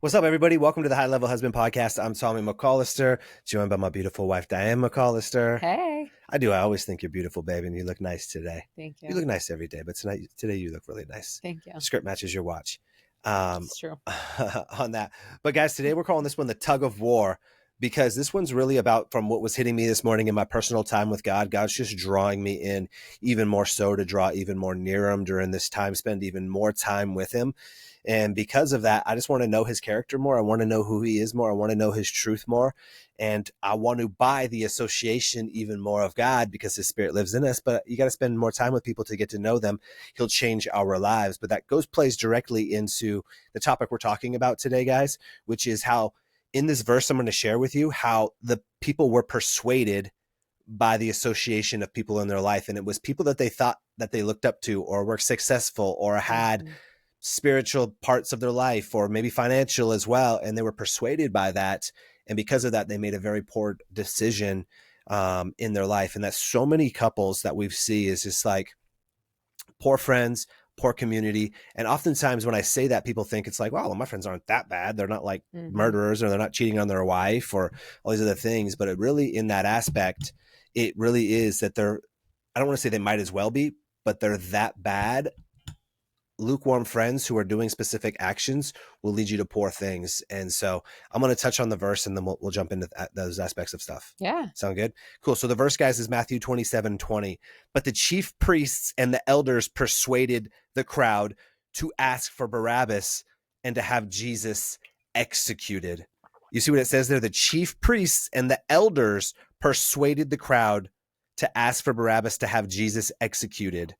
What's up, everybody? Welcome to the High Level Husband Podcast. I'm Tommy McCallister, joined by my beautiful wife, Diane McCallister. Hey. I always think you're beautiful, babe, and you look nice today. Thank you. You look nice every day, but today you look really nice. Thank you. Skirt matches your watch. It's true. On that. But guys, today we're calling this one the tug of war, because this one's really about, from what was hitting me this morning in my personal time with God, God's just drawing me in even more so to draw even more near him during this time, spend even more time with him. And because of that, I just want to know his character more. I want to know who he is more. I want to know his truth more. And I want to buy the association even more of God, because his spirit lives in us. But you got to spend more time with people to get to know them. He'll change our lives. But that plays directly into the topic we're talking about today, guys, which is how in this verse I'm going to share with you how the people were persuaded by the association of people in their life. And it was people that they thought that they looked up to or were successful or had spiritual parts of their life, or maybe financial as well. And they were persuaded by that. And because of that, they made a very poor decision in their life. And that's so many couples that we see is just like poor friends, poor community. And oftentimes when I say that, people think it's like, well, my friends aren't that bad. They're not like murderers, or they're not cheating on their wife, or all these other things. But it really, in that aspect, it really is that I don't want to say they might as well be, but they're that bad. Lukewarm friends who are doing specific actions will lead you to poor things. And so I'm going to touch on the verse, and then we'll jump into those aspects of stuff. Yeah. Sound good? Cool. So the verse, guys, is Matthew 27:20. But the chief priests and the elders persuaded the crowd to ask for Barabbas and to have Jesus executed. You see what it says there? The chief priests and the elders persuaded the crowd to ask for Barabbas to have Jesus executed.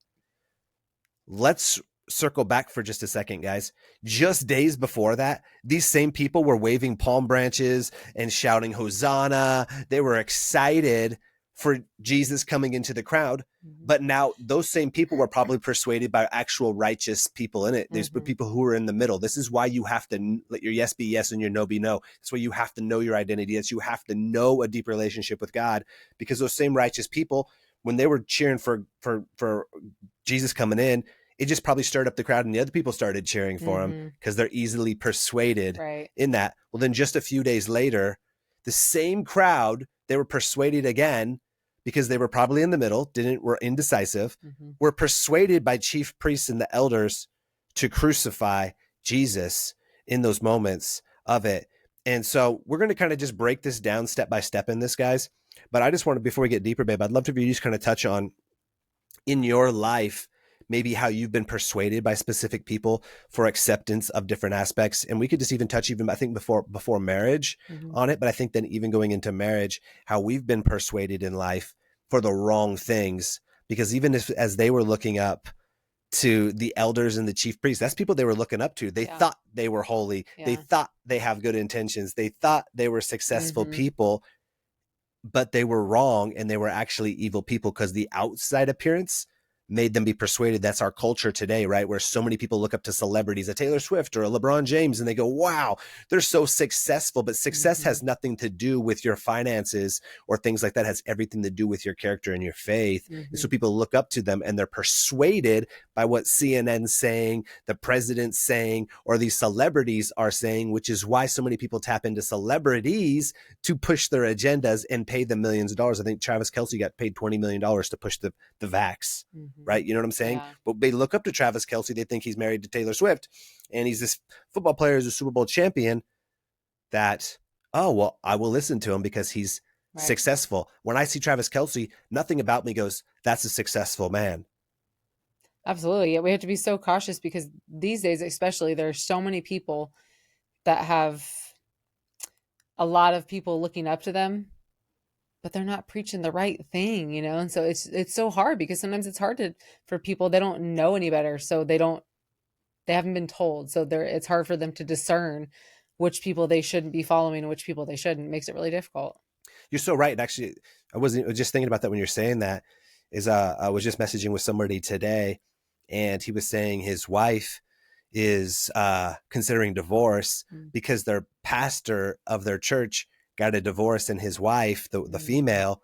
Let's circle back for just a second, guys. Just days before that, these same people were waving palm branches and shouting Hosanna. They were excited for Jesus coming into the crowd. But now those same people were probably persuaded by actual righteous people in it. There's people who are in the middle. This is why you have to let your yes be yes and your no be no. That's why you have to know your identity. That's you have to know a deep relationship with God, because those same righteous people, when they were cheering for Jesus coming in, it just probably stirred up the crowd, and the other people started cheering for him because they're easily persuaded in that. Well, then just a few days later, the same crowd, they were persuaded again because they were probably in the middle, were indecisive, were persuaded by chief priests and the elders to crucify Jesus in those moments of it. And so we're going to kind of just break this down step by step in this, guys. But I just want to, before we get deeper, babe, I'd love to just kind of touch on in your life, maybe how you've been persuaded by specific people for acceptance of different aspects. And we could just even touch I think before marriage on it. But I think then even going into marriage, how we've been persuaded in life for the wrong things, because even as they were looking up to the elders and the chief priests, that's people they were looking up to. They thought they were holy. They thought they have good intentions. They thought they were successful people, but they were wrong. And they were actually evil people, because the outside appearance made them be persuaded. That's our culture today, right? Where so many people look up to celebrities, a Taylor Swift or a LeBron James, and they go, wow, they're so successful. But success has nothing to do with your finances or things like that. It has everything to do with your character and your faith. And so people look up to them, and they're persuaded by what CNN's saying, the president's saying, or these celebrities are saying, which is why so many people tap into celebrities to push their agendas and pay them millions of dollars. I think Travis Kelce got paid $20 million to push the vax. Right? You know what I'm saying? Yeah. But they look up to Travis Kelce. They think he's married to Taylor Swift, and he's this football player who's a Super Bowl champion that, oh, well, I will listen to him because he's successful. When I see Travis Kelce, nothing about me goes, that's a successful man. Absolutely. Yeah, we have to be so cautious, because these days, especially, there are so many people that have a lot of people looking up to them, but they're not preaching the right thing, And so it's so hard, because sometimes it's hard for people, they don't know any better. So they haven't been told. So it's hard for them to discern which people they shouldn't be following and which people they shouldn't. It makes it really difficult. You're so right. And actually, I was just thinking about that when you're saying that. I was just messaging with somebody today, and he was saying his wife is considering divorce because their pastor of their church got a divorce, and his wife, the female,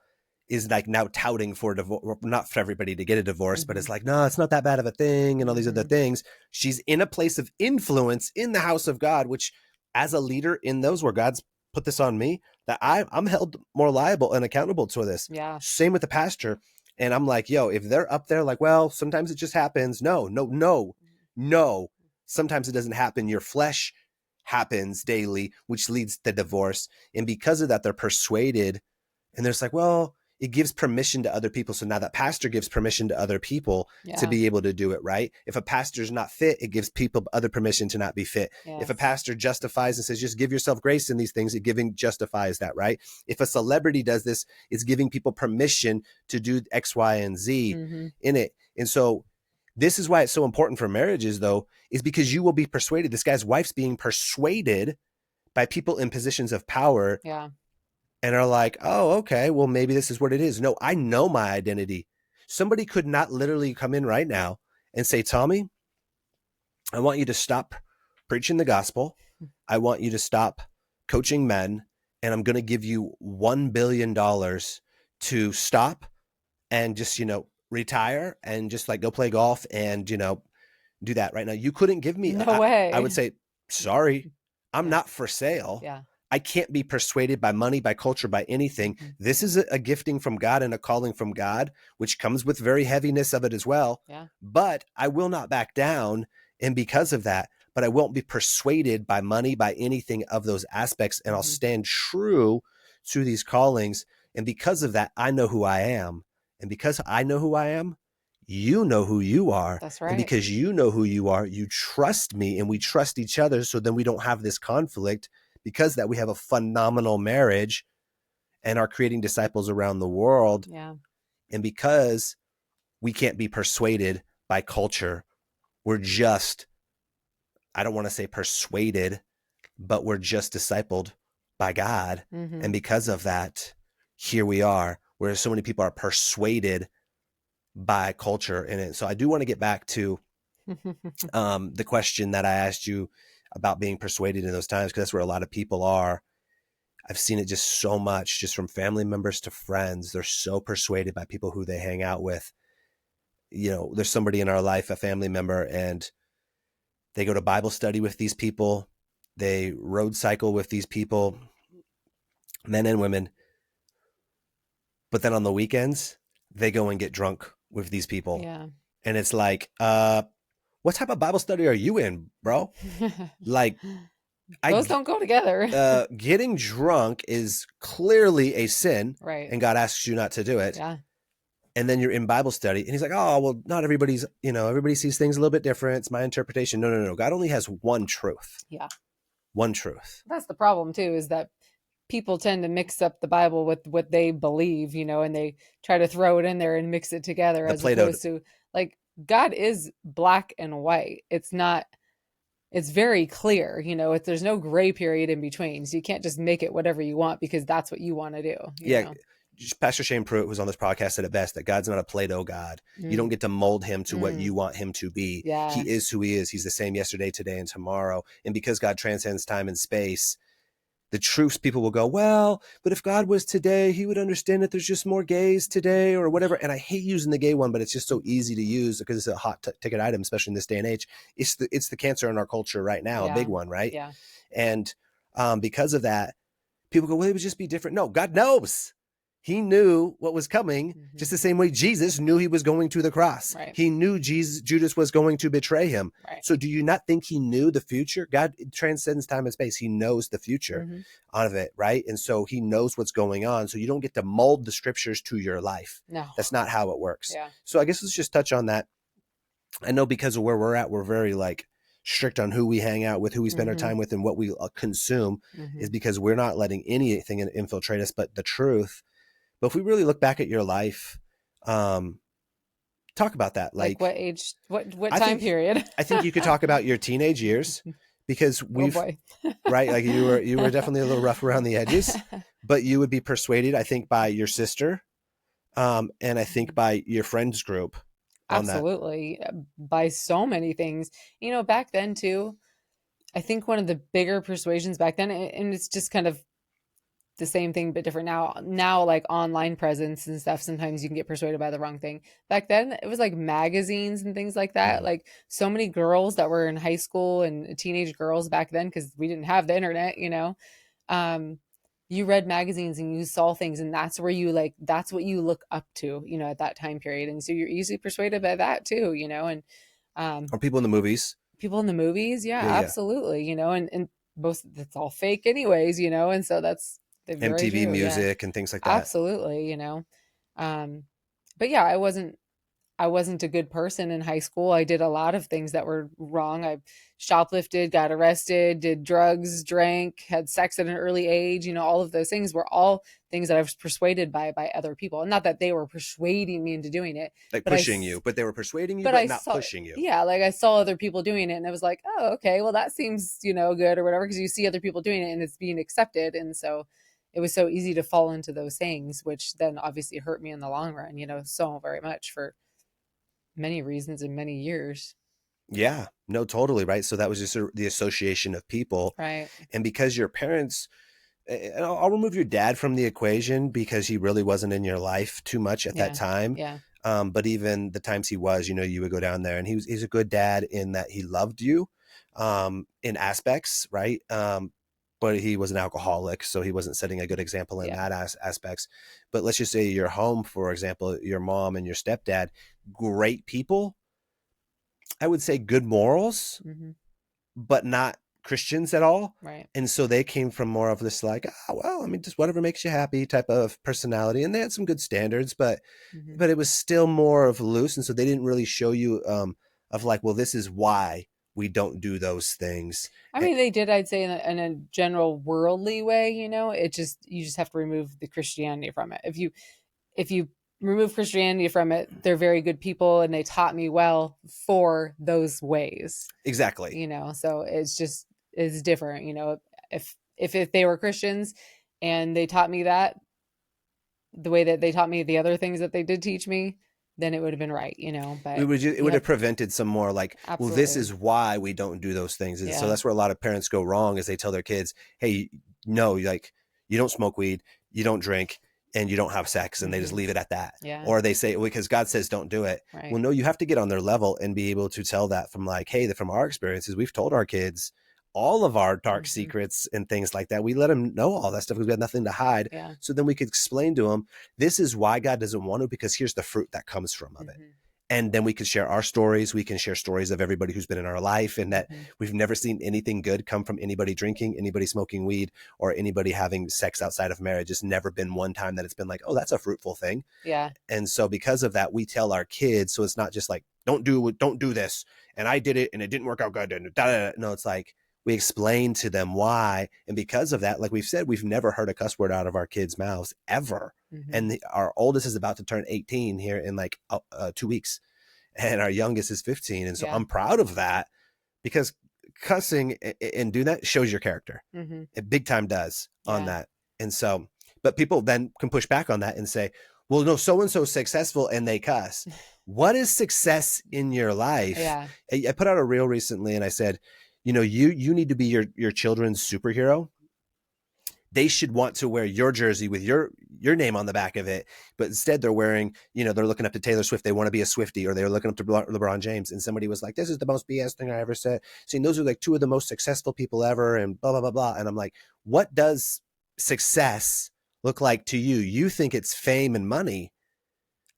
is like now touting for divorce, not for everybody to get a divorce, but it's like, no, it's not that bad of a thing, and all these other things. She's in a place of influence in the house of God, which as a leader in those where God's put this on me, that I'm held more liable and accountable to this. Yeah. Same with the pastor. And I'm like, yo, if they're up there like, well, sometimes it just happens. No. Sometimes it doesn't happen. Your flesh happens daily, which leads to divorce. And because of that, they're persuaded. And there's like, well, it gives permission to other people. So now that pastor gives permission to other people to Yeah. be able to do it, right? If a pastor's not fit, it gives people other permission to not be fit. If a Yes. pastor justifies and says, just give yourself grace in these things, it giving justifies that, right? If a celebrity does this, it's giving people permission to do X, Y, and Z in it. And so this is why it's so important for marriages, though, is because you will be persuaded. This guy's wife's being persuaded by people in positions of power. Yeah. And are like, oh, okay, well, maybe this is what it is. No, I know my identity. Somebody could not literally come in right now and say, Tommy, I want you to stop preaching the gospel. I want you to stop coaching men. And I'm going to give you $1 billion to stop and just, retire and just like go play golf and, do that right now. You couldn't give me, No way. I would say, sorry, I'm Yeah. not for sale. Yeah. I can't be persuaded by money, by culture, by anything. This is a gifting from God and a calling from God, which comes with very heaviness of it as well. Yeah. But I will not back down. And because of that, but I won't be persuaded by money, by anything of those aspects. And I'll stand true to these callings. And because of that, I know who I am. And because I know who I am, you know who you are. That's right. And because you know who you are, you trust me and we trust each other. So then we don't have this conflict. Because that we have a phenomenal marriage and are creating disciples around the world. Yeah. And because we can't be persuaded by culture, we're just, I don't want to say persuaded, but we're just discipled by God. And because of that, here we are, where so many people are persuaded by culture in it. So I do want to get back to the question that I asked you about being persuaded in those times, because that's where a lot of people are. I've seen it just so much, just from family members to friends. They're so persuaded by people who they hang out with. There's somebody in our life, a family member, and they go to Bible study with these people. They road cycle with these people, men and women. But then on the weekends, they go and get drunk with these people. Yeah. And it's like, what type of Bible study are you in, bro? Like, those don't go together. Getting drunk is clearly a sin, right? And God asks you not to do it. Yeah. And then you're in Bible study, and he's like, "Oh, well, not everybody's. Everybody sees things a little bit different. It's my interpretation." No. God only has one truth. Yeah. One truth. That's the problem too, is that people tend to mix up the Bible with what they believe, and they try to throw it in there and mix it together, as opposed to, like, God is black and white. It's not. It's very clear, there's no gray period in between. So you can't just make it whatever you want because that's what you want to do. You know? Pastor Shane Pruitt, who's on this podcast, said it best, that God's not a Play-Doh God. You don't get to mold him to what you want him to be. Yeah. He is who he is. He's the same yesterday, today, and tomorrow. And because God transcends time and space, the truths people will go, well, but if God was today, he would understand that there's just more gays today or whatever. And I hate using the gay one, but it's just so easy to use because it's a hot ticket item, especially in this day and age. It's the cancer in our culture right now, a big one, right? Yeah. And because of that, people go, well, it would just be different. No, God knows. He knew what was coming, just the same way Jesus knew he was going to the cross. Right. He knew Judas was going to betray him. Right. So do you not think he knew the future? God transcends time and space. He knows the future of it, right? And so he knows what's going on. So you don't get to mold the scriptures to your life. No. That's not how it works. Yeah. So I guess let's just touch on that. I know because of where we're at, we're very strict on who we hang out with, who we spend our time with, and what we consume is because we're not letting anything infiltrate us but the truth. But if we really look back at your life, talk about that. Like what age, what time period? I think you could talk about your teenage years, because we've, right? Like you were definitely a little rough around the edges, but you would be persuaded, I think, by your sister, and I think by your friends group. Absolutely. By so many things, back then too, I think one of the bigger persuasions back then, and it's just kind of the same thing but different now, like online presence and stuff, sometimes you can get persuaded by the wrong thing. Back then it was like magazines and things like that. Mhm. Like so many girls that were in high school and teenage girls back then, because we didn't have the internet, um you read magazines and you saw things, and that's where you like, that's what you look up to, at that time period, and so you're easily persuaded by that too, and um Or people in the movies. people in the movies, yeah, Yeah, yeah. absolutely, and most it's all fake anyways, and so that's very MTV true, yeah, music and things like that. absolutely, um but yeah, I wasn't a good person in high school. I did a lot of things that were wrong. I shoplifted, got arrested, did drugs, drank, had sex at an early age. All of those things were all things that I was persuaded by other people. And not that they were persuading me into doing it, Like but I pushing you, but they were persuading you, but but I not saw, pushing you. yeah, like I saw other people doing it and I was like, oh, okay, well that seems, good or whatever, because you see other people doing it and it's being accepted. And so it was so easy to fall into those things, which then obviously hurt me in the long run, so very much for many reasons and many years. Yeah, no, totally right. So that was just the association of people, Right. and because your parents, and I'll remove your dad from the equation because he really wasn't in your life too much at that Yeah. time. Yeah. But even the times he was, you would go down there, and he's a good dad in that he loved you, in aspects, right? But he was an alcoholic, so he wasn't setting a good example in Yeah. that aspects. But let's just say your home, for example, your mom and your stepdad, great people. I would say good morals, Hmm. but not Christians at all. Right. And so they came from more of this like, oh well, I mean, just whatever makes you happy type of personality. And they had some good standards, but Hmm. but it was still more of loose. And so they didn't really show you of like, well, this is why we don't do those things. I And mean, they did, I'd say, in a general worldly way, you just have to remove the Christianity from it. If you remove Christianity from it, they're very good people and they taught me well for those ways, exactly. so it's different, if they were Christians and they taught me that the way that they taught me the other things that they did teach me, then it would have been right, It but would it you would have have prevented some more like, well, this absolutely, is why we don't do those things. And so yeah, that's where a lot of parents go wrong is they tell their kids, hey, no, like you don't smoke weed, you don't drink, and you don't have sex, and they just hmm, leave it at that. yeah, Or they say, well, because God says don't do it. right, Well, no, you have to get on their level and be able to tell that from like, hey, from our experiences, we've told our kids all of our dark hmm, secrets and things like that. We let them know all that stuff because we had nothing to hide. yeah, So then we could explain to them, this is why God doesn't want to, because here's the fruit that comes from of it. hmm, And then we can share our stories. We can share stories of everybody who's been in our life, and that hmm, we've never seen anything good come from anybody drinking, anybody smoking weed, or anybody having sex outside of marriage. It's never been one time that it's been like, oh, that's a fruitful thing. yeah, And so because of that, we tell our kids, so it's not just like, don't do this. And I did it and it didn't work out good. And da, da, da. No, it's like we explain to them why. And because of that, like we've said, we've never heard a cuss word out of our kids' mouths ever. hmm, And our oldest is about to turn 18 here in like 2 weeks, and our youngest is 15. And so yeah, I'm proud of that because cussing and doing that shows your character. hmm, It big time does on yeah, that. And so, but people then can push back on that and say, well, no, so and so successful and they cuss. What is success in your life? yeah, I put out a reel recently and I said, you need to be your children's superhero. They should want to wear your jersey with your name on the back of it, but instead they're wearing, they're looking up to Taylor Swift. They want to be a Swiftie, or they're looking up to LeBron James. And somebody was like, this is the most BS thing I ever said. See, those are like two of the most successful people ever, and blah blah blah blah. And I'm like, what does success look like to you? You think it's fame and money,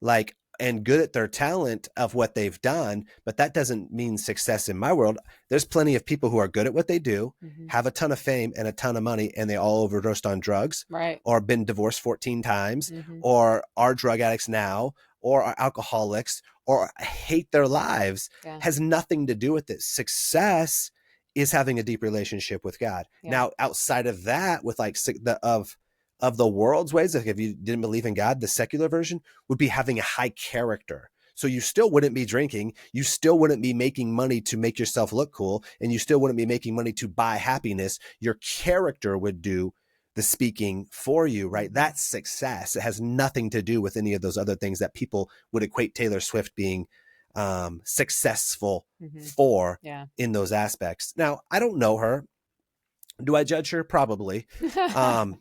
like, and good at their talent of what they've done, but that doesn't mean success in my world. There's plenty of people who are good at what they do, hmm, have a ton of fame and a ton of money, and they all overdosed on drugs, right, or been divorced 14 times, hmm, or are drug addicts now, or are alcoholics, or hate their lives. yeah, Has nothing to do with this. Success is having a deep relationship with God. yeah, Now, outside of that, with like of the world's ways, like if you didn't believe in God, the secular version would be having a high character. So you still wouldn't be drinking. You still wouldn't be making money to make yourself look cool. And you still wouldn't be making money to buy happiness. Your character would do the speaking for you, right? hmm, That's success. It has nothing to do with any of those other things that people would equate Taylor Swift being successful hmm, for yeah. in those aspects. Now, I don't know her. Do I judge her? Probably. Um,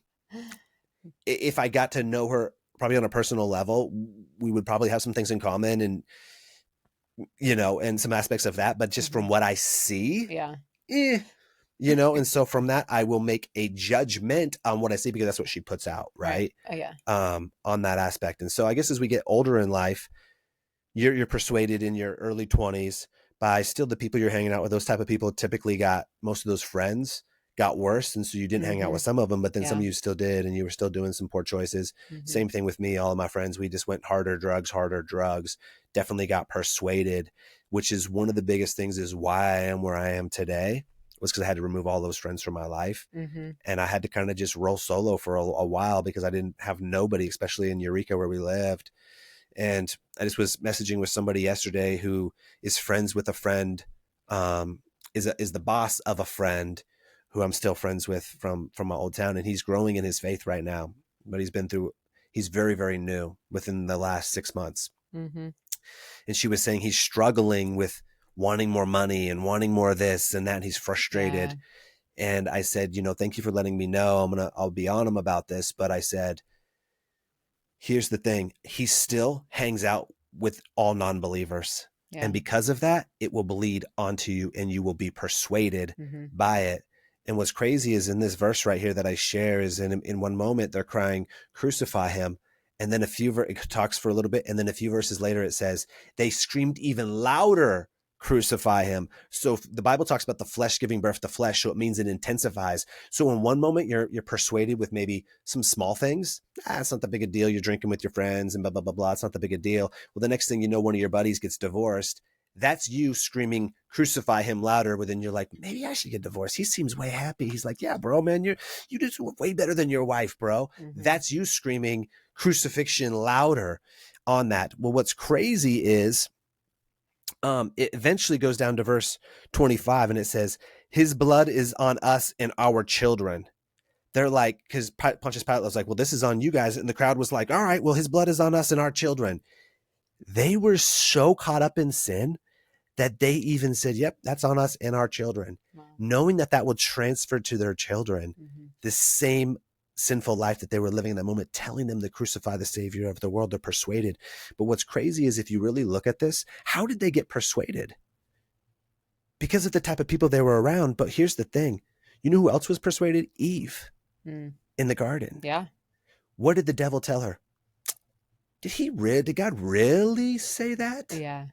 if I got to know her probably on a personal level, we would probably have some things in common and, and some aspects of that. But just Mm-hmm. from what I see, Yeah. eh, and so from that, I will make a judgment on what I see because that's what she puts out, Right. right? Oh, yeah. On that aspect. And so I guess as we get older in life, you're persuaded in your early 20s by still the people you're hanging out with. Those type of people typically got most of those friends got worse, and so you didn't hang out Mm-hmm. with some of them, but then some Yeah. of you still did, and you were still doing some poor choices. Mm-hmm. Same thing with me. All of my friends, we just went harder drugs, harder drugs. Definitely got persuaded, which is one of the biggest things is why I am where I am today, was because I had to remove all those friends from my life. Mm-hmm. And I had to kind of just roll solo for a while because I didn't have nobody, especially in Eureka where we lived. And I just was messaging with somebody yesterday who is friends with a friend, is the boss of a friend who I'm still friends with from my old town, and he's growing in his faith right now. But he's very, very new within the last 6 months. Mm-hmm. And she was saying he's struggling with wanting more money and wanting more of this and that. And he's Yeah. frustrated. And I said, thank you for letting me know. I'll be on him about this. But I said, here's the thing. He still hangs out with all non-believers. Yeah. And because of that, it will bleed onto you and you will be persuaded Mm-hmm. by it. And what's crazy is in this verse right here that I share is in one moment, they're crying, crucify him. And then it talks for a little bit. And then a few verses later, it says they screamed even louder, crucify him. So the Bible talks about the flesh giving birth to flesh. So it means it intensifies. So in one moment, you're persuaded with maybe some small things. It's not that big a deal. You're drinking with your friends and blah, blah, blah, blah. It's not that big a deal. Well, the next thing you know, one of your buddies gets divorced. That's you screaming, crucify him louder. But then you're like, maybe I should get divorced. He seems way happy. He's like, yeah, bro, man, you do way better than your wife, bro. Mm-hmm. That's you screaming crucifixion louder on that. Well, what's crazy is it eventually goes down to verse 25 and it says, his blood is on us and our children. They're like, because Pontius Pilate was like, well, this is on you guys. And the crowd was like, all right, well, his blood is on us and our children. They were so caught up in sin that they even said, yep, that's on us and our children. Wow. Knowing that will transfer to their children, Mm-hmm. the same sinful life that they were living in that moment, telling them to crucify the Savior of the world. They're persuaded. But what's crazy is if you really look at this, how did they get persuaded? Because of the type of people they were around. But here's the thing. You know who else was persuaded? Eve in the garden. Yeah. What did the devil tell her? Did God really say that? Yeah.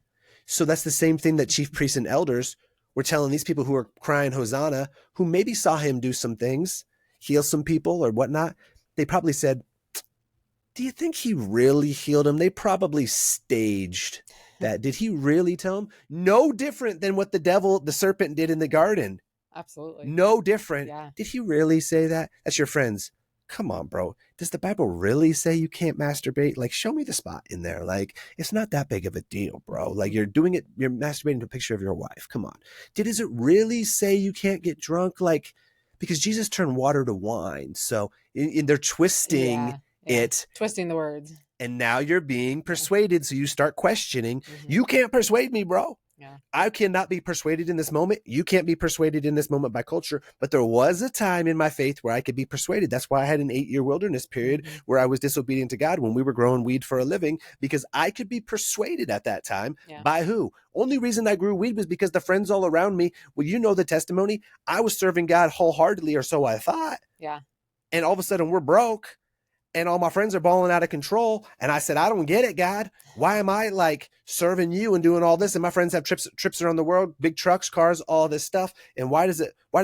So that's the same thing that chief priests and elders were telling these people who were crying Hosanna, who maybe saw him do some things, heal some people or whatnot. They probably said, do you think he really healed him? They probably staged that. Did he really tell him? No different than what the serpent did in the garden. Absolutely. No different. Yeah. Did he really say that? That's your friends. Come on, bro. Does the Bible really say you can't masturbate? Like, show me the spot in there. Like, it's not that big of a deal, bro. Like, you're masturbating to a picture of your wife. Come on. Does it really say you can't get drunk? Like, because Jesus turned water to wine. So they're twisting it. Twisting the words. And now you're being persuaded. So you start questioning. Mm-hmm. You can't persuade me, bro. Yeah. I cannot be persuaded in this moment. You can't be persuaded in this moment by culture. But there was a time in my faith where I could be persuaded. That's why I had an 8-year wilderness period where I was disobedient to God when we were growing weed for a living, because I could be persuaded at that time. By who? Only reason I grew weed was because the friends all around me, well, you know the testimony. I was serving God wholeheartedly, or so I thought. Yeah. And all of a sudden we're broke. And all my friends are balling out of control. And I said, I don't get it, God. Why am I like serving you and doing all this? And my friends have trips around the world, big trucks, cars, all this stuff. And why does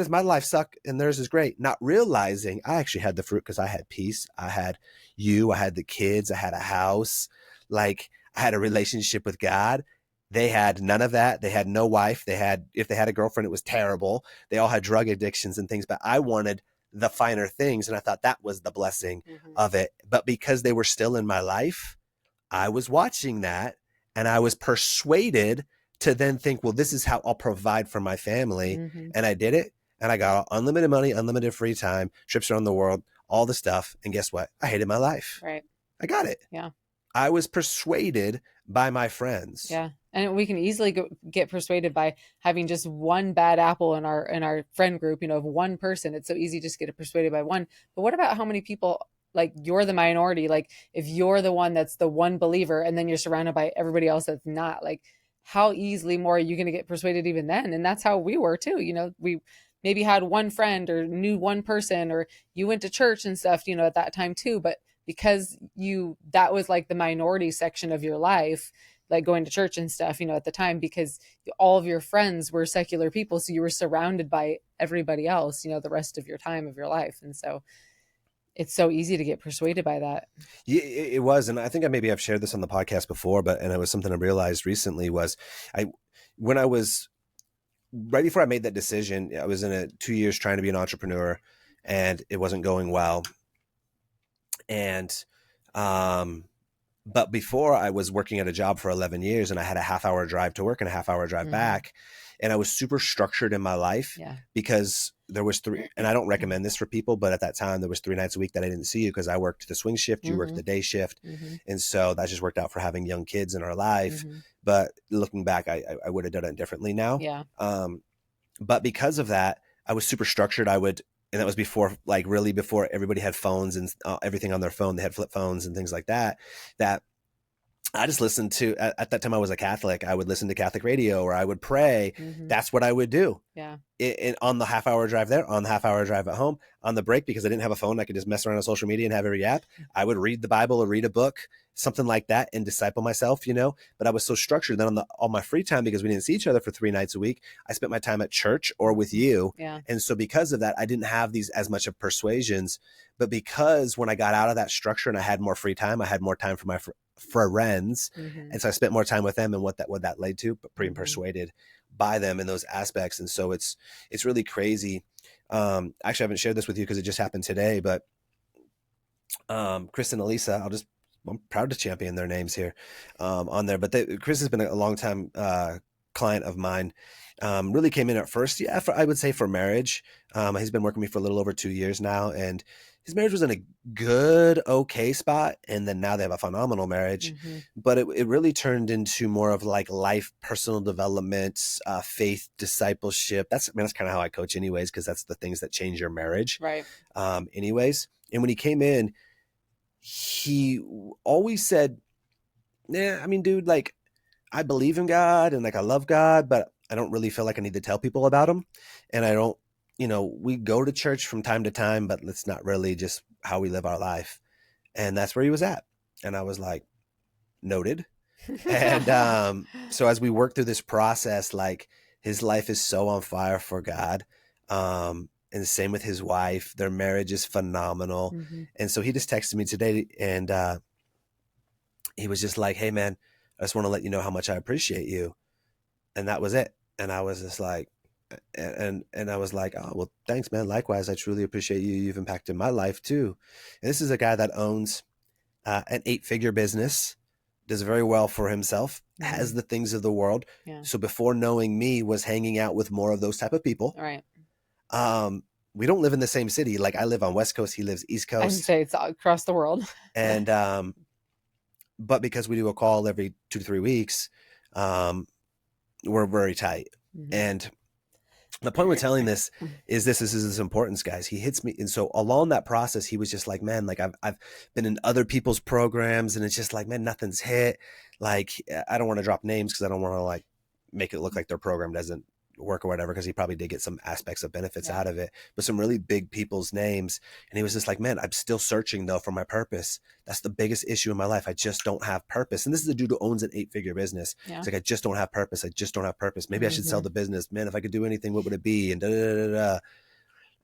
my life suck and theirs is great? Not realizing I actually had the fruit because I had peace. I had you. I had the kids. I had a house. Like, I had a relationship with God. They had none of that. They had no wife. If they had a girlfriend, it was terrible. They all had drug addictions and things, but I wanted the finer things. And I thought that was the blessing of it. But because they were still in my life, I was watching that and I was persuaded to then think, well, this is how I'll provide for my family. And I did it. And I got unlimited money, unlimited free time, trips around the world, all the stuff. And guess what? I hated my life. Right. I got it. Yeah. I was persuaded by my friends. Yeah. And we can easily get persuaded by having just one bad apple in our friend group, of one person. It's so easy just to get persuaded by one. But what about how many people like you're the minority. Like if you're the one that's the one believer and then you're surrounded by everybody else that's not, like how easily more are you going to get persuaded even then? And that's how we were too. We maybe had one friend or knew one person, or you went to church and stuff, at that time too. But because that was like the minority section of your life, like going to church and stuff, at the time, because all of your friends were secular people. So you were surrounded by everybody else, the rest of your time of your life. And so it's so easy to get persuaded by that. Yeah, it was. And I think I've shared this on the podcast before, and it was something I realized recently was when I was right before I made that decision, I was in 2 years trying to be an entrepreneur and it wasn't going well. And, but before I was working at a job for 11 years and I had a half-hour drive to work and a half-hour drive back. And I was super structured in my life because there was three, and I don't recommend this for people, but at that time there was 3 nights a week that I didn't see you because I worked the swing shift, you worked the day shift. And so that just worked out for having young kids in our life. But looking back, I would have done it differently now. But because of that, I was super structured. And that was before, like really before everybody had phones and everything on their phone. They had flip phones and things like that, that I just listened to, at that time I was a Catholic. I would listen to Catholic radio or I would pray. That's what I would do. On the half-hour drive there, on the half-hour drive at home, on the break, because I didn't have a phone, I could just mess around on social media and have every app. I would read the Bible or read a book, something like that, and disciple myself, But I was so structured. Then on my free time, because we didn't see each other for 3 nights a week, I spent my time at church or with you. And so because of that, I didn't have these as much of persuasions. But because when I got out of that structure and I had more free time, I had more time for my friends. And so I spent more time with them, and what that led to, but being persuaded by them in those aspects. And so it's really crazy. Actually, I haven't shared this with you because it just happened today, but Chris and Elisa, I'm proud to champion their names here on there. But Chris has been a long time client of mine. Really came in at first, I would say for marriage. He's been working with me for a little over 2 years now, and his marriage was in a good, okay spot. And then now they have a phenomenal marriage, but it really turned into more of like life, personal development, faith, discipleship. That's kind of how I coach anyways, because that's the things that change your marriage. Right. Anyways. And when he came in, he always said, dude, like I believe in God and like I love God, but I don't really feel like I need to tell people about him. And I don't, we go to church from time to time, but it's not really just how we live our life. And that's where he was at. And I was like, noted. And so as we work through this process, like his life is so on fire for God. And the same with his wife. Their marriage is phenomenal. And so he just texted me today, and he was just like, hey man, I just want to let you know how much I appreciate you. And that was it. And I was just like, and I was like, oh, well, thanks, man. Likewise, I truly appreciate you. You've impacted my life too. And this is a guy that owns an 8-figure business, does very well for himself, has the things of the world. So before knowing me, was hanging out with more of those type of people. Right. We don't live in the same city. Like I live on West Coast, he lives East Coast. I would say it's across the world. And but because we do a call every 2 to 3 weeks, we're very tight. And the point with telling this is this is his importance, guys. He hits me. And so along that process, he was just like, man, like I've been in other people's programs, and it's just like, man, nothing's hit. Like, I don't want to drop names because I don't want to like make it look like their program doesn't work or whatever, because he probably did get some aspects of benefits out of it, but some really big people's names. And he was just like, man, I'm still searching though for my purpose. That's the biggest issue in my life. I just don't have purpose. And this is a dude who owns an 8-figure business. It's like, I just don't have purpose. I just don't have purpose. Maybe I should sell the business, man. If I could do anything, what would it be? And da, da, da, da, da.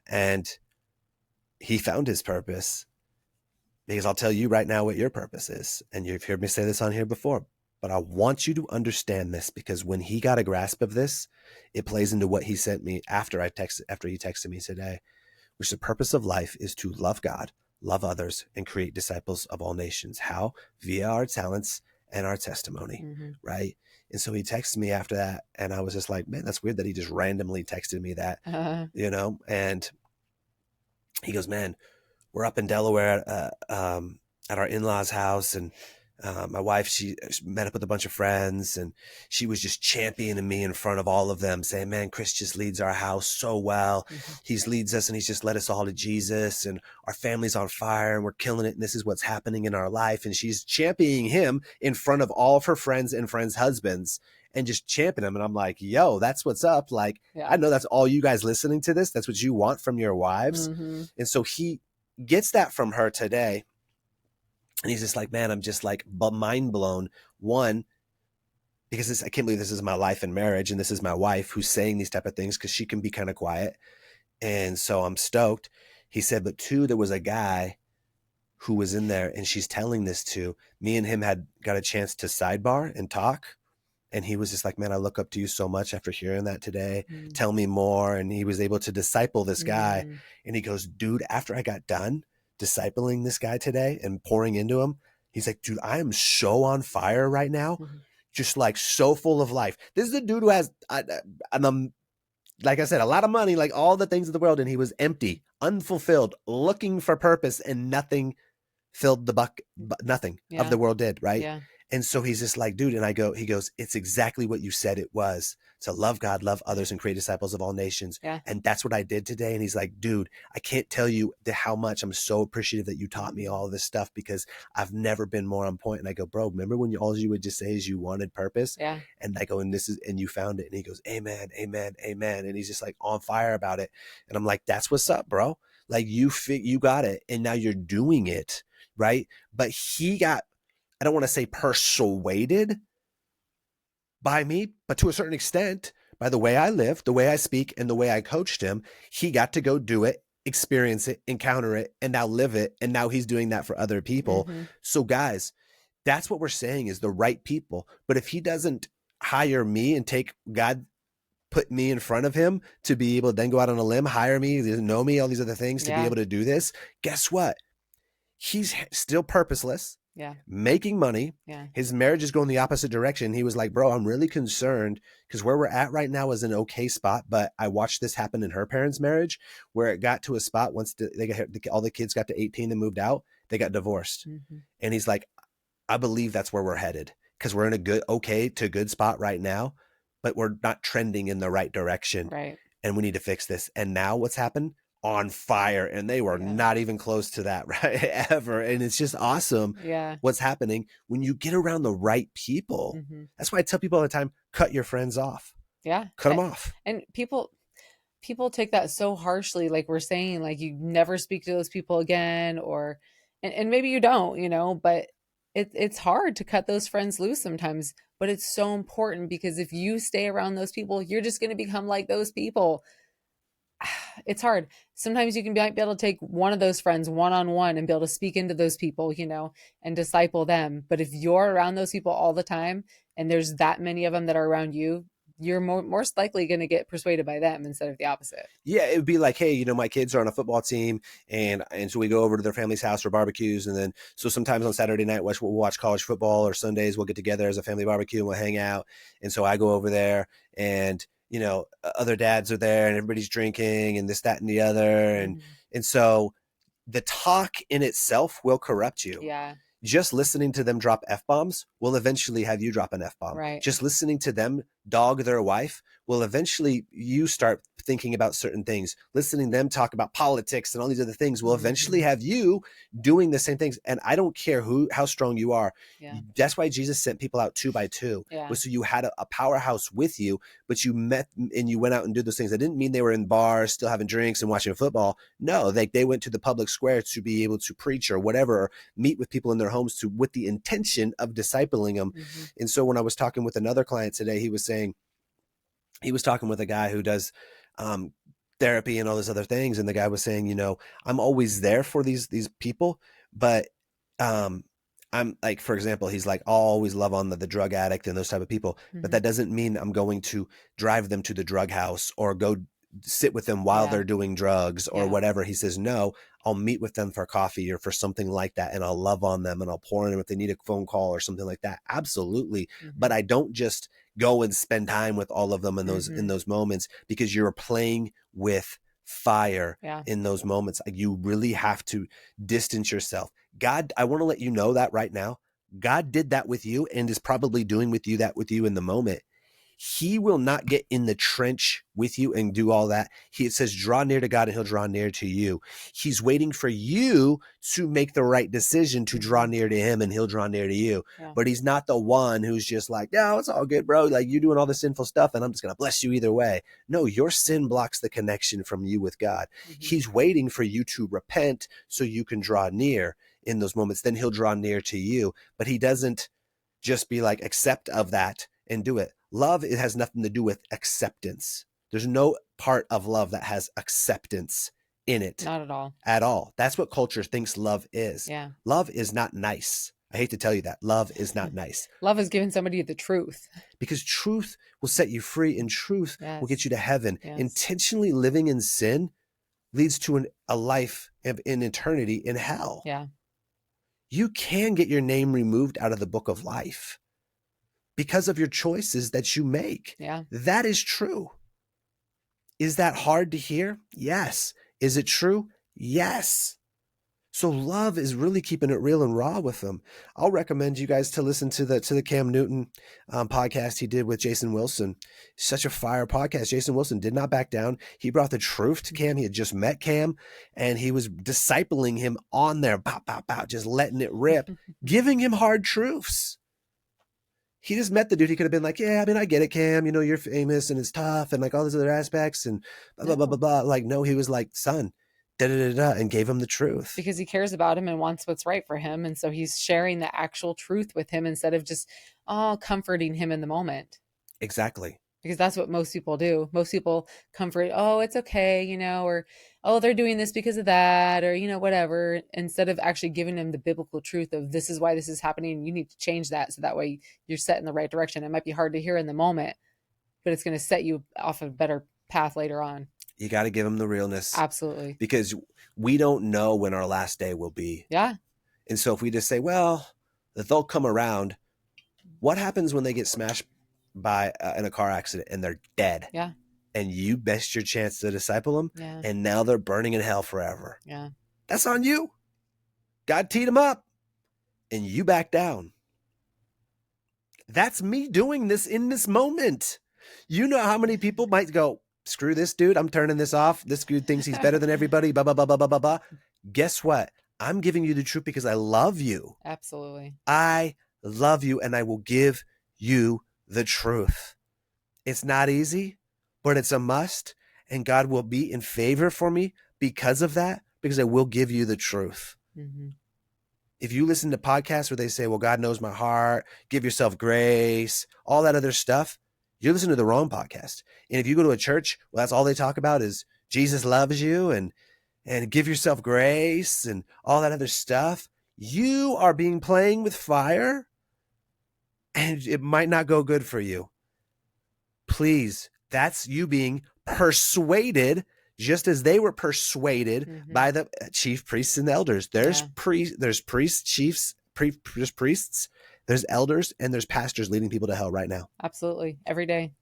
And he found his purpose, because I'll tell you right now what your purpose is. And you've heard me say this on here before, but I want you to understand this, because when he got a grasp of this, it plays into what he sent me after he texted me today, which the purpose of life is to love God, love others, and create disciples of all nations. How? Via our talents and our testimony, right? And so he texted me after that, and I was just like, man, that's weird that he just randomly texted me that, and he goes, man, we're up in Delaware at our in-laws house, and My wife, she met up with a bunch of friends, and she was just championing me in front of all of them, saying, man, Chris just leads our house so well. Mm-hmm. He leads us, and he's just led us all to Jesus, and our family's on fire, and we're killing it, and this is what's happening in our life. And she's championing him in front of all of her friends and friends' husbands, and just championing him. And I'm like, yo, that's what's up. Like, Yeah. I know that's all you guys listening to this. That's what you want from your wives. Mm-hmm. And so he gets that from her today. And he's just like, man, I'm just like mind blown. One, because I can't believe this is my life and marriage, and this is my wife who's saying these type of things, because she can be kind of quiet. And so I'm stoked. He said, but two, there was a guy who was in there, and she's telling this to me, and him had got a chance to sidebar and talk. And he was just like, man, I look up to you so much after hearing that today. Mm-hmm. Tell me more. And he was able to disciple this guy. Mm-hmm. And he goes, dude, after I got done discipling this guy today and pouring into him, he's like, dude, I am so on fire right now. Mm-hmm. Just like so full of life. This is a dude who has, like I said, a lot of money, like all the things of the world. And he was empty, unfulfilled, looking for purpose, and nothing filled the bucket, nothing of the world did, right? Yeah. And so he's just like, dude, and he goes, it's exactly what you said it was, to love God, love others, and create disciples of all nations. Yeah. And that's what I did today. And he's like, dude, I can't tell you how much I'm so appreciative that you taught me all of this stuff, because I've never been more on point. And I go, bro, remember when all you would just say is you wanted purpose? Yeah. And I go, and you found it. And he goes, amen, amen, amen. And he's just like on fire about it. And I'm like, that's what's up, bro. Like you got it. And now you're doing it. Right. But he got, I don't want to say persuaded by me, but to a certain extent, by the way I live, the way I speak, and the way I coached him, he got to go do it, experience it, encounter it, and now live it. And now he's doing that for other people. Mm-hmm. So guys, that's what we're saying, is the right people. But if he doesn't hire me and take God, put me in front of him to be able to then go out on a limb, hire me, know me, all these other things to be able to do this, guess what? He's still purposeless. Yeah. Making money. Yeah. His marriage is going the opposite direction. He was like, bro, I'm really concerned, because where we're at right now is an okay spot. But I watched this happen in her parents' marriage, where it got to a spot once all the kids got to 18 and moved out, they got divorced. Mm-hmm. And he's like, I believe that's where we're headed, because we're in a good spot right now, but we're not trending in the right direction. Right. And we need to fix this. And now what's happened? On fire, and they were not even close to that, right? Ever. And it's just awesome what's happening when you get around the right people. Mm-hmm. That's why I tell people all the time, cut your friends off. Yeah. Cut them off. And people take that so harshly, like we're saying, like you never speak to those people again, or and maybe you don't, but it's hard to cut those friends loose sometimes. But it's so important, because if you stay around those people, you're just going to become like those people. It's hard. Sometimes you can be able to take one of those friends one-on-one and be able to speak into those people, and disciple them. But if you're around those people all the time, and there's that many of them that are around you, you're most likely going to get persuaded by them instead of the opposite. Yeah, it would be like, hey, my kids are on a football team, and so we go over to their family's house for barbecues, and then so sometimes on Saturday night we'll watch college football, or Sundays we'll get together as a family barbecue and we'll hang out. And so I go over there, and other dads are there, and everybody's drinking, and this, that, and the other, and so the talk in itself will corrupt you. Yeah. Just listening to them drop F-bombs will eventually have you drop an F-bomb. Right. Just listening to them dog their wife will eventually you start thinking about certain things. Listening to them talk about politics and all these other things will eventually have you doing the same things. And I don't care how strong you are. Yeah. That's why Jesus sent people out 2 by 2. Yeah. Was so you had a powerhouse with you, but you met and you went out and did those things. That didn't mean they were in bars, still having drinks and watching football. No, they went to the public square to be able to preach or whatever, or meet with people in their homes with the intention of discipling them. Mm-hmm. And so when I was talking with another client today, he was talking with a guy who does therapy and all those other things. And the guy was saying, I'm always there for these people, but I'm like, for example, he's like, I'll always love on the drug addict and those type of people, but that doesn't mean I'm going to drive them to the drug house or go sit with them while they're doing drugs or whatever. He says, no, I'll meet with them for coffee or for something like that. And I'll love on them and I'll pour in them if they need a phone call or something like that. Absolutely. But I don't just go and spend time with all of them in those moments, because you're playing with fire in those moments. Like, you really have to distance yourself. God, I want to let you know that right now, God did that with you and is probably doing with you in the moment. He will not get in the trench with you and do all that. It says, draw near to God and he'll draw near to you. He's waiting for you to make the right decision to draw near to him and he'll draw near to you. Yeah. But he's not the one who's just like, no, it's all good, bro. Like, you're doing all the sinful stuff and I'm just going to bless you either way. No, your sin blocks the connection from you with God. He's waiting for you to repent so you can draw near in those moments. Then he'll draw near to you. But he doesn't just be like, accept of that and do it. Love, it has nothing to do with acceptance. There's no part of love that has acceptance in it. Not at all. At all. That's what culture thinks love is. Yeah. Love is not nice. I hate to tell you that. Love is not nice. Love is giving somebody the truth. Because truth will set you free and truth Yes. will get you to heaven. Yes. Intentionally living in sin leads to a life in eternity in hell. Yeah. You can get your name removed out of the book of life because of your choices that you make. Yeah. That is true. Is that hard to hear? Yes. Is it true? Yes. So love is really keeping it real and raw with them. I'll recommend you guys to listen to the Cam Newton podcast he did with Jason Wilson. Such a fire podcast. Jason Wilson did not back down. He brought the truth to Cam. He had just met Cam and he was discipling him on there, bow, bow, bow, just letting it rip, giving him hard truths. He just met the dude. He could have been like, yeah, I mean, I get it, Cam. You know, you're famous and it's tough and like all these other aspects and blah, blah, blah, blah, blah. Like, no, he was like, son, da, da, da, da, and gave him the truth. Because he cares about him and wants what's right for him. And so he's sharing the actual truth with him instead of just, comforting him in the moment. Exactly. Because that's what most people do. Most people comfort, oh, it's okay, or, oh, they're doing this because of that, or, whatever, instead of actually giving them the biblical truth of this is why this is happening. You need to change that. So that way you're set in the right direction. It might be hard to hear in the moment, but it's going to set you off a better path later on. You got to give them the realness. Absolutely. Because we don't know when our last day will be. Yeah. And so if we just say, well, that they'll come around, what happens when they get smashed by in a car accident and they're dead? Yeah. And you missed your chance to disciple them. Yeah. And now they're burning in hell forever. Yeah. That's on you. God teed them up and you back down. That's me doing this in this moment. You know how many people might go, screw this dude, I'm turning this off. This dude thinks he's better than everybody, blah, blah, blah, blah, blah, blah, blah. Guess what? I'm giving you the truth because I love you. Absolutely. I love you and I will give you the truth. It's not easy, but it's a must. And God will be in favor for me because of that, because I will give you the truth. Mm-hmm. If you listen to podcasts where they say, well, God knows my heart, give yourself grace, all that other stuff, you're listening to the wrong podcast. And if you go to a church, well, that's all they talk about is Jesus loves you and give yourself grace and all that other stuff. You are being playing with fire and it might not go good for you. Please, that's you being persuaded, just as they were persuaded by the chief priests and elders. There's priests, chiefs, there's priests, there's elders, and there's pastors leading people to hell right now. Absolutely. Every day.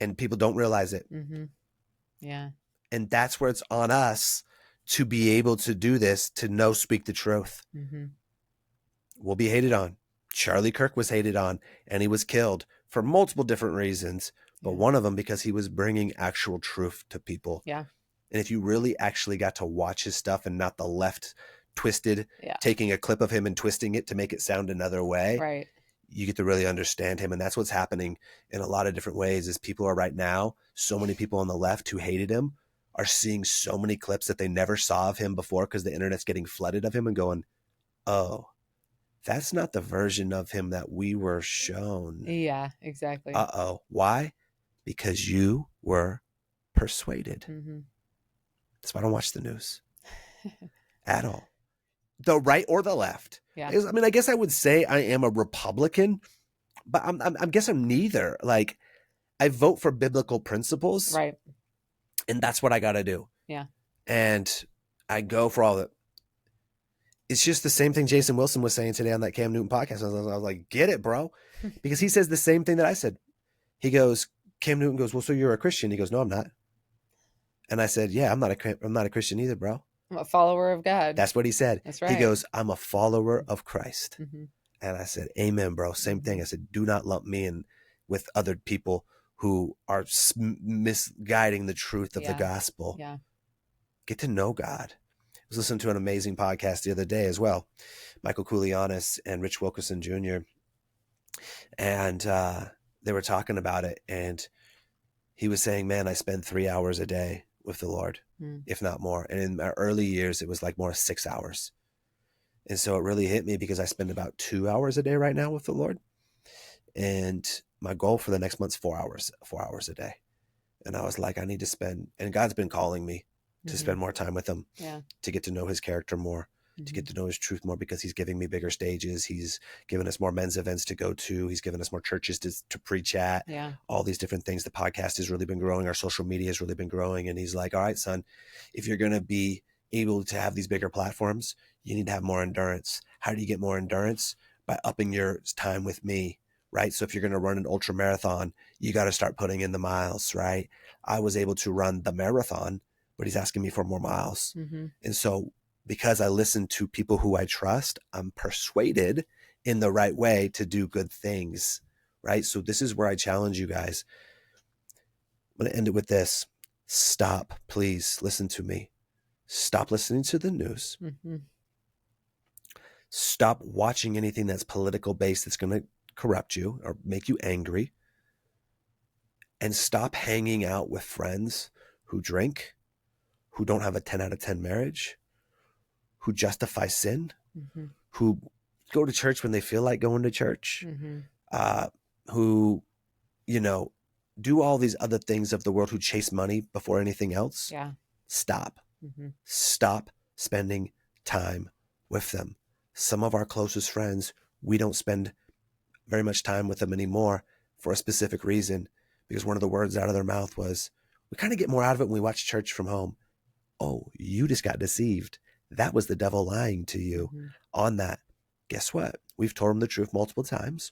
And people don't realize it. Mm-hmm. Yeah. And that's where it's on us to be able to do this, to speak the truth. Mm-hmm. We'll be hated on. Charlie Kirk was hated on and he was killed for multiple different reasons, but one of them because he was bringing actual truth to people. Yeah. And if you really actually got to watch his stuff and not the left twisted, taking a clip of him and twisting it to make it sound another way, right, you get to really understand him. And that's what's happening in a lot of different ways is people are right now, so many people on the left who hated him are seeing so many clips that they never saw of him before because the internet's getting flooded of him and going, oh, that's not the version of him that we were shown. Yeah, exactly. Uh-oh. Why? Because you were persuaded. Mm-hmm. That's why I don't watch the news at all. The right or the left. Yeah. I mean, I guess I would say I am a Republican, but I guess I'm neither. Like, I vote for biblical principles. Right. And that's what I got to do. Yeah. And I go for all that. It's just the same thing Jason Wilson was saying today on that Cam Newton podcast. I was like, get it, bro. Because he says the same thing that I said. He goes, Cam Newton goes, well, so you're a Christian? He goes, no, I'm not. And I said, yeah, I'm not a Christian either, bro. I'm a follower of God. That's what he said. That's right. He goes, I'm a follower of Christ. Mm-hmm. And I said, amen, bro. Same thing. I said, do not lump me in with other people who are misguiding the truth of the gospel. Yeah. Get to know God. I was listening to an amazing podcast the other day as well. Michael Koulianis and Rich Wilkerson Jr. And they were talking about it. And he was saying, man, I spend 3 hours a day with the Lord, if not more. And in my early years, it was like more 6 hours. And so it really hit me because I spend about 2 hours a day right now with the Lord. And my goal for the next month's 4 hours a day. And I was like, I need to spend, and God's been calling me to spend more time with him, to get to know his character more, to get to know his truth more, because he's giving me bigger stages. He's given us more men's events to go to. He's given us more churches to preach at, all these different things. The podcast has really been growing. Our social media has really been growing. And he's like, all right, son, if you're going to be able to have these bigger platforms, you need to have more endurance. How do you get more endurance? By upping your time with me, right? So if you're going to run an ultra marathon, you got to start putting in the miles, right? I was able to run the marathon, but he's asking me for more miles. And so because I listen to people who I trust, I'm persuaded in the right way to do good things, right? So this is where I challenge you guys. I'm going to end it with this. Stop, please listen to me. Stop listening to the news. Stop watching anything that's political based that's going to corrupt you or make you angry. And stop hanging out with friends who drink, who don't have a 10 out of 10 marriage, who justify sin, who go to church when they feel like going to church, who, you know, do all these other things of the world, who chase money before anything else. Stop. Stop spending time with them. Some of our closest friends, we don't spend very much time with them anymore for a specific reason, because one of the words out of their mouth was, we kind of get more out of it when we watch church from home. Oh, you just got deceived. That was the devil lying to you on that. Guess what? We've told them the truth multiple times,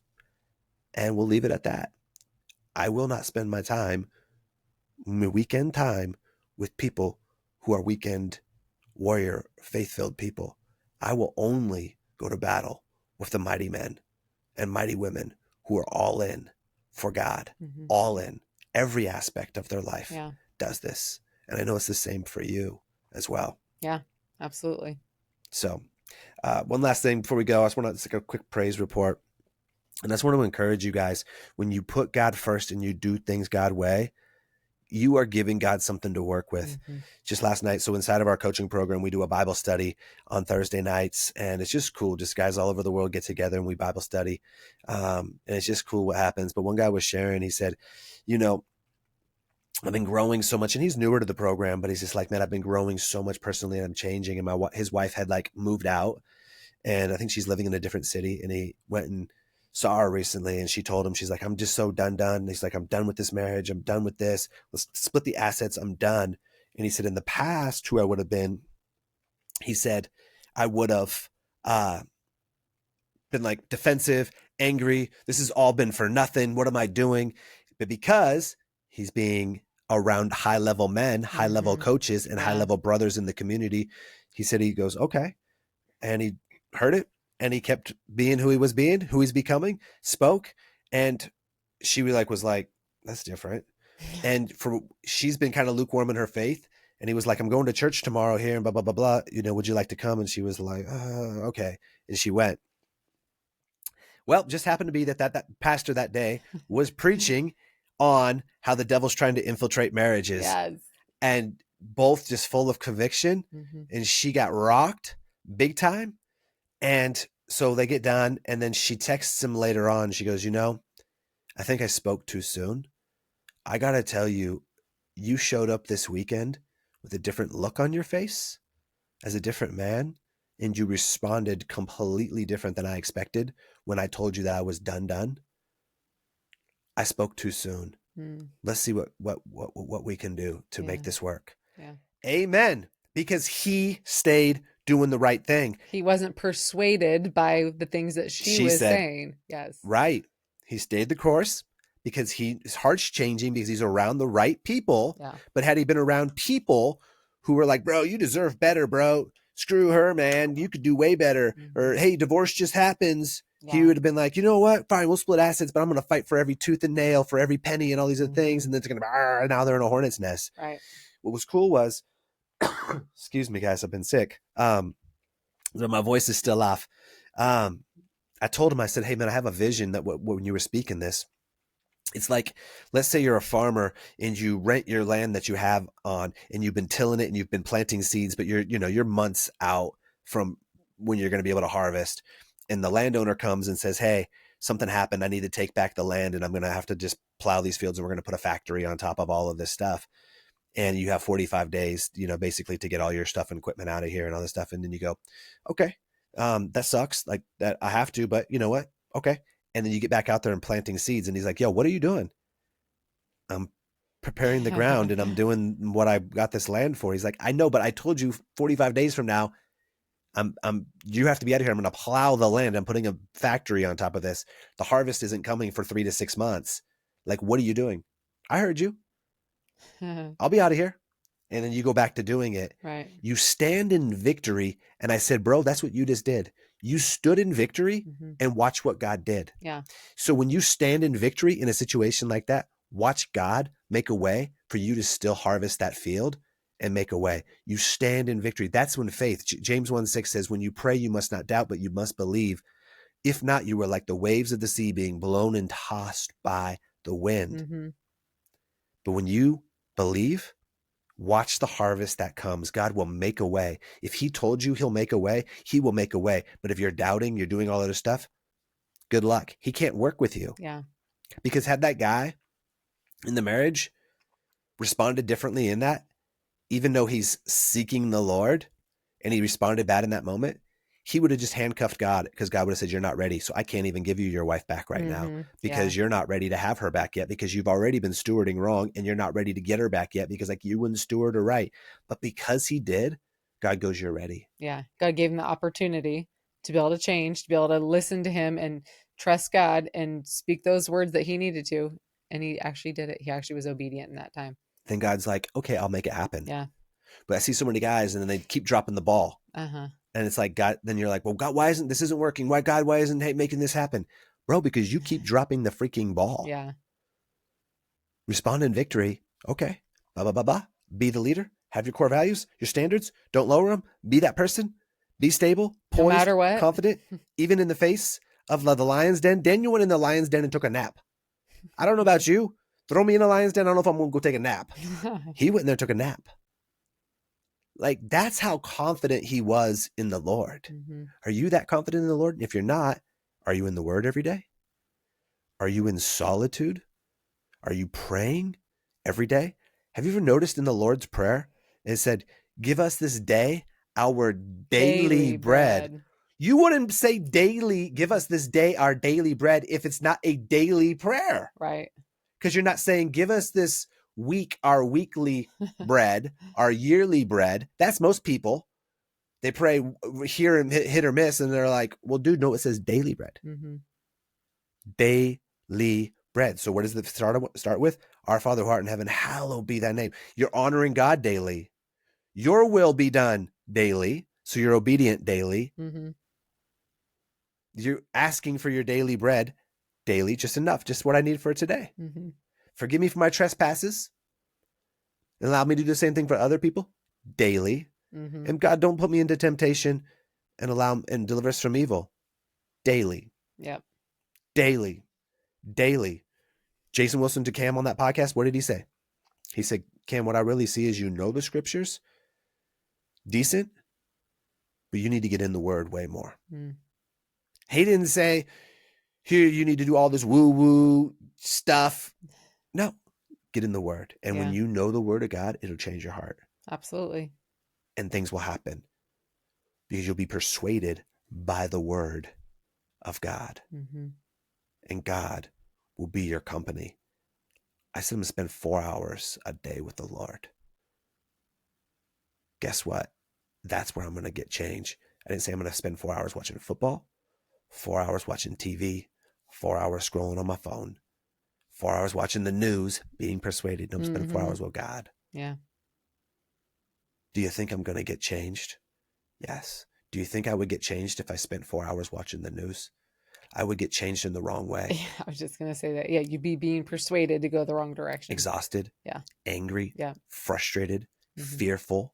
and we'll leave it at that. I will not spend my time, my weekend time, with people who are weekend warrior, faith-filled people. I will only go to battle with the mighty men and mighty women who are all in for God, all in. Every aspect of their life does this. And I know it's the same for you as well. Yeah, absolutely. So one last thing before we go, I just want to take a quick praise report. And I just want to encourage you guys, when you put God first and you do things God's way, you are giving God something to work with. Just last night, so inside of our coaching program, we do a Bible study on Thursday nights, and it's just cool. Just guys all over the world get together and we Bible study. And it's just cool what happens. But one guy was sharing, he said, you know, I've been growing so much, and he's newer to the program, but he's just like, man, I've been growing so much personally, and I'm changing. And his wife had like moved out, and I think she's living in a different city, and he went and saw her recently, and she told him, she's like, I'm just so done. And he's like, I'm done with this marriage. I'm done with this. Let's split the assets. I'm done. And he said, in the past, who I would have been, he said, I would have been like defensive, angry. This has all been for nothing. What am I doing? But because he's being around high-level men, high-level coaches, and high-level brothers in the community, he said, he goes, okay. And he heard it. And he kept being who he was being, who he's becoming, spoke. And she was like, that's different. And she's been kind of lukewarm in her faith. And he was like, I'm going to church tomorrow here and blah, blah, blah, blah. You know, would you like to come? And she was like, okay. And she went. Well, just happened to be that pastor that day was preaching on how the devil's trying to infiltrate marriages. And both just full of conviction. And she got rocked big time. And so they get done, and then she texts him later on. She goes, you know, I think I spoke too soon. I got to tell you, you showed up this weekend with a different look on your face as a different man, and you responded completely different than I expected when I told you that I was done. I spoke too soon. Let's see what we can do to make this work. Amen. Because he stayed doing the right thing. He wasn't persuaded by the things that she was saying. Yes. Right. He stayed the course because his heart's changing because he's around the right people. But had he been around people who were like, bro, you deserve better, bro. Screw her, man. You could do way better. Or, hey, divorce just happens. He would have been like, you know what? Fine, we'll split assets, but I'm going to fight for every tooth and nail, for every penny and all these other things. And then it's going to be, now they're in a hornet's nest. Right. What was cool was, excuse me, guys, I've been sick. My voice is still off. I told him, I said, hey, man, I have a vision that when you were speaking this, it's like, let's say you're a farmer and you rent your land that you have on and you've been tilling it and you've been planting seeds, but you're months out from when you're going to be able to harvest. And the landowner comes and says, hey, something happened. I need to take back the land and I'm going to have to just plow these fields and we're going to put a factory on top of all of this stuff. And you have 45 days, basically to get all your stuff and equipment out of here and all this stuff. And then you go, okay, that sucks. Like that I have to, but you know what? Okay. And then you get back out there and planting seeds. And he's like, yo, what are you doing? I'm preparing the ground and I'm doing what I got this land for. He's like, I know, but I told you 45 days from now, you have to be out of here. I'm going to plow the land. I'm putting a factory on top of this. The harvest isn't coming for 3 to 6 months. Like, what are you doing? I heard you. I'll be out of here. And then you go back to doing it. Right. You stand in victory. And I said, bro, that's what you just did. You stood in victory and watch what God did. Yeah. So when you stand in victory in a situation like that, watch God make a way for you to still harvest that field and make a way. You stand in victory. That's when faith, James 1:6 says, when you pray, you must not doubt, but you must believe. If not, you were like the waves of the sea being blown and tossed by the wind. But when you believe, watch the harvest that comes. God will make a way. If he told you he'll make a way, he will make a way. But if you're doubting, you're doing all other stuff, good luck. He can't work with you. Yeah. Because had that guy in the marriage responded differently in that, even though he's seeking the Lord and he responded bad in that moment, he would have just handcuffed God because God would have said, you're not ready. So I can't even give you your wife back right now because you're not ready to have her back yet because you've already been stewarding wrong and you're not ready to get her back yet because like you wouldn't steward her right. But because he did, God goes, you're ready. Yeah. God gave him the opportunity to be able to change, to be able to listen to him and trust God and speak those words that he needed to. And he actually did it. He actually was obedient in that time. Then God's like, okay, I'll make it happen. Yeah. But I see so many guys and then they keep dropping the ball. And it's like, God, then you're like, well, God, why isn't working? Why, God, why isn't making this happen? Bro, because you keep dropping the freaking ball. Yeah. Respond in victory. Okay. Blah, blah, blah, blah. Be the leader. Have your core values, your standards. Don't lower them. Be that person. Be stable, poised, no matter what. Confident, even in the face of the lion's den. Daniel went in the lion's den and took a nap. I don't know about you. Throw me in a lion's den. I don't know if I'm going to go take a nap. He went in there and took a nap. Like, that's how confident he was in the Lord. Are you that confident in the Lord? If you're not, are you in the Word every day? Are you in solitude? Are you praying every day? Have you ever noticed in the Lord's Prayer, it said, give us this day our daily bread. You wouldn't say daily, give us this day our daily bread if it's not a daily prayer. Right. Because you're not saying, give us this week our weekly bread, our yearly bread. That's most people. They pray here and hit or miss, and they're like, well, dude, no, it says daily bread. Daily bread. So what does it start with? Our Father who art in heaven, hallowed be thy name. You're honoring God daily. Your will be done daily. So you're obedient daily. You're asking for your daily bread daily, just enough, just what I need for today. Forgive me for my trespasses. And allow me to do the same thing for other people daily. And God, don't put me into temptation and and deliver us from evil daily. Yep. Daily. Jason Wilson to Cam on that podcast, what did he say? He said, Cam, what I really see is you know the scriptures, decent, but you need to get in the word way more. He didn't say, here, you need to do all this woo-woo stuff. No, get in the word. And when you know the word of God, it'll change your heart. Absolutely. And things will happen because you'll be persuaded by the word of God. And God will be your company. I said I'm going to spend 4 hours a day with the Lord. Guess what? That's where I'm going to get change. I didn't say I'm going to spend 4 hours watching football, 4 hours watching TV, 4 hours scrolling on my phone, 4 hours watching the news, being persuaded. No, I'm spending 4 hours with God. Yeah. Do you think I'm going to get changed? Yes. Do you think I would get changed if I spent 4 hours watching the news? I would get changed in the wrong way. Yeah, I was just going to say that. Yeah, you'd be being persuaded to go the wrong direction. Exhausted, Yeah. angry, Yeah. frustrated, fearful,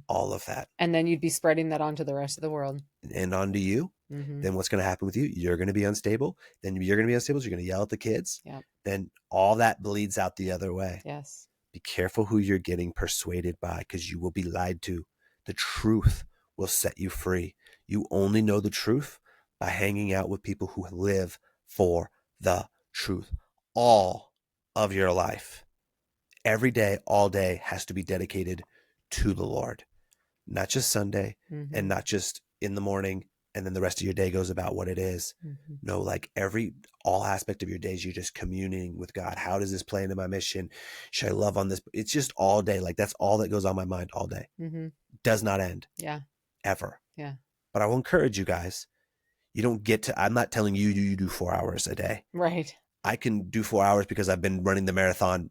all of that. And then you'd be spreading that onto the rest of the world. And onto you. Then what's going to happen with you? You're going to be unstable. Then you're going to be unstable. So you're going to yell at the kids. Yeah. Then all that bleeds out the other way. Yes. Be careful who you're getting persuaded by, because you will be lied to. The truth will set you free. You only know the truth by hanging out with people who live for the truth. All of your life, every day, all day, has to be dedicated to the Lord. Not just Sunday and not just in the morning and then the rest of your day goes about what it is. No, like all aspect of your days, you're just communing with God. How does this play into my mission? Should I love on this? It's just all day. Like that's all that goes on my mind all day. Does not end. Yeah. Ever. Yeah. But I will encourage you guys. You don't get to, I'm not telling you do 4 hours a day. Right. I can do 4 hours because I've been running the marathon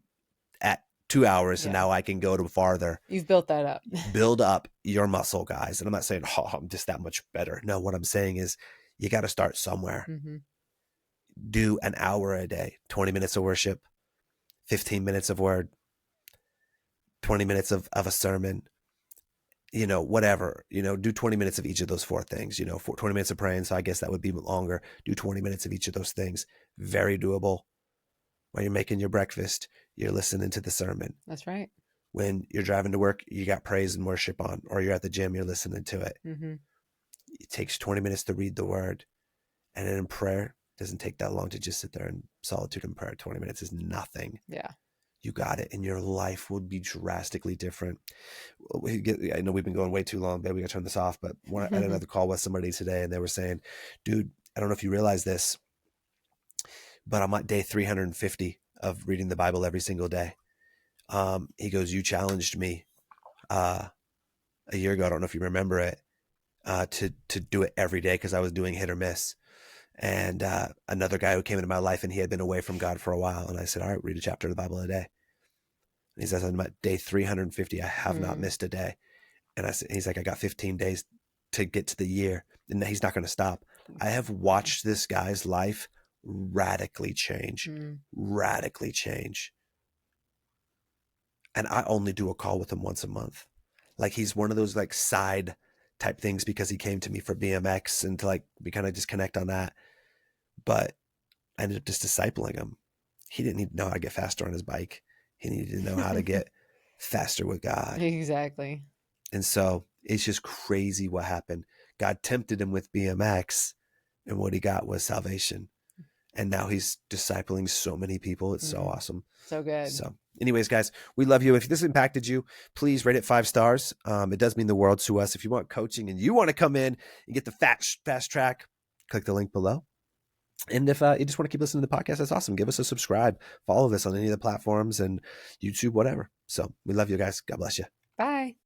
at 2 hours and now I can go to farther. You've built that up. Build up your muscle, guys. And I'm not saying, oh, I'm just that much better. No, what I'm saying is you got to start somewhere. Do an hour a day, 20 minutes of worship, 15 minutes of word, 20 minutes of a sermon, whatever, do 20 minutes of each of those 4 things, 20 minutes of praying. So I guess that would be longer. Do 20 minutes of each of those things. Very doable. While you're making your breakfast, you're listening to the sermon. That's right. When you're driving to work, you got praise and worship on, or you're at the gym, you're listening to it. It takes 20 minutes to read the word. And then in prayer, it doesn't take that long to just sit there in solitude and prayer. 20 minutes is nothing. Yeah. You got it. And your life would be drastically different. I know we've been going way too long, babe. We got to turn this off. But I had another call with somebody today, and they were saying, dude, I don't know if you realize this, but I'm at day 350 of reading the Bible every single day. He goes, you challenged me a year ago. I don't know if you remember it, to do it every day because I was doing hit or miss. And another guy who came into my life and he had been away from God for a while. And I said, all right, read a chapter of the Bible a day. And he says, I'm at day 350. I have not missed a day. And he's like, I got 15 days to get to the year. And he's not going to stop. I have watched this guy's life radically change. And I only do a call with him once a month. Like he's one of those like side type things because he came to me for BMX and to like, we kind of just connect on that. But I ended up just discipling him. He didn't need to know how to get faster on his bike. He needed to know how to get faster with God. Exactly. And so it's just crazy what happened. God tempted him with BMX and what he got was salvation. And now he's discipling so many people. It's so awesome. So good. So anyways, guys, we love you. If this impacted you, please rate it 5 stars. It does mean the world to us. If you want coaching and you want to come in and get the fast track, click the link below. And if you just want to keep listening to the podcast, that's awesome. Give us a subscribe. Follow us on any of the platforms and YouTube, whatever. So we love you guys. God bless you. Bye.